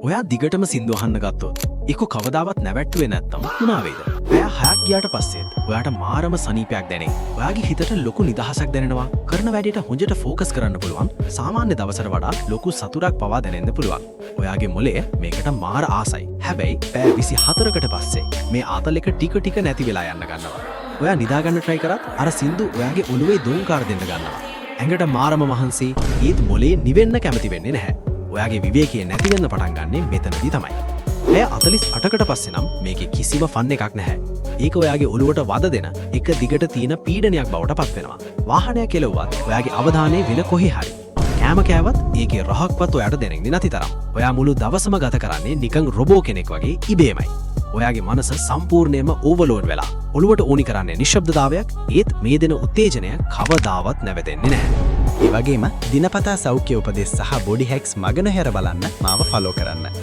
ඔයා දිගටම සින්දු අහන්න ගත්තොත් ඒක කවදාවත් නැවැට්ටුවේ නැත්තම් මොනවා වෙයිද? පැය 6ක් ගියාට පස්සෙත් ඔයාට මාරම සනීපයක් දැනේ. ඔයාගේ හිතට ලොකු නිදහසක් දැනෙනවා. කරන වැඩේට හොඳට ફોකස් කරන්න පුළුවන්. සාමාන්‍ය දවසට වඩා ලොකු සතුටක් පවා දැනෙන්න පුළුවන්. ඔයාගේ මොලේ මේකට මාර ආසයි. හැබැයි පැය 24කට පස්සේ මේ ආතල් එක ටික ටික නැති වෙලා යන්න ගන්නවා. ඔයා නිදාගන්න try කරත් අර සින්දු ඔයාගේ ඔළුවේ දෝංකාර දෙන්න ගන්නවා. ඇඟට මාරම මහන්සි ඒත් මොලේ නිවෙන්න කැමති වෙන්නේ නැහැ. ඔයාගේ විවේකයේ නැති වෙන්න පටන් ගන්නෙ මෙතනදී තමයි. පැය 48කට පස්සේ නම් මේකේ කිසිම ෆන් එකක් නැහැ. ඒක ඔයාගේ ඔළුවට වද දෙන එක දිගට තියෙන පීඩනයක් බවට පත් වෙනවා. වාහනයක් කෙලවුවත් ඔයාගේ අවධානය වෙන කොහේ හරි. කෑම කෑවත් ඒකේ රහක්වත් ඔයාට දැනෙන්නේ නැති තරම්. ඔයා මුළු දවසම ගත කරන්නේ නිකන් රොබෝ කෙනෙක් වගේ ඉබේමයි. ඔයාගේ මනස සම්පූර්ණයෙන්ම ඕවර්ලෝඩ් වෙලා ඔළුවට ඕනි කරන්නේ නිශ්ශබ්දතාවයක්. ඒත් මේ දෙන උත්තේජනය කවදාවත් නැවතෙන්නේ නැහැ. ඒ වගේම දිනපතා සෞඛ්‍ය උපදෙස් සහ බොඩි හැක්ස් මග නොහැර බලන්න මාව ෆලෝ කරන්න.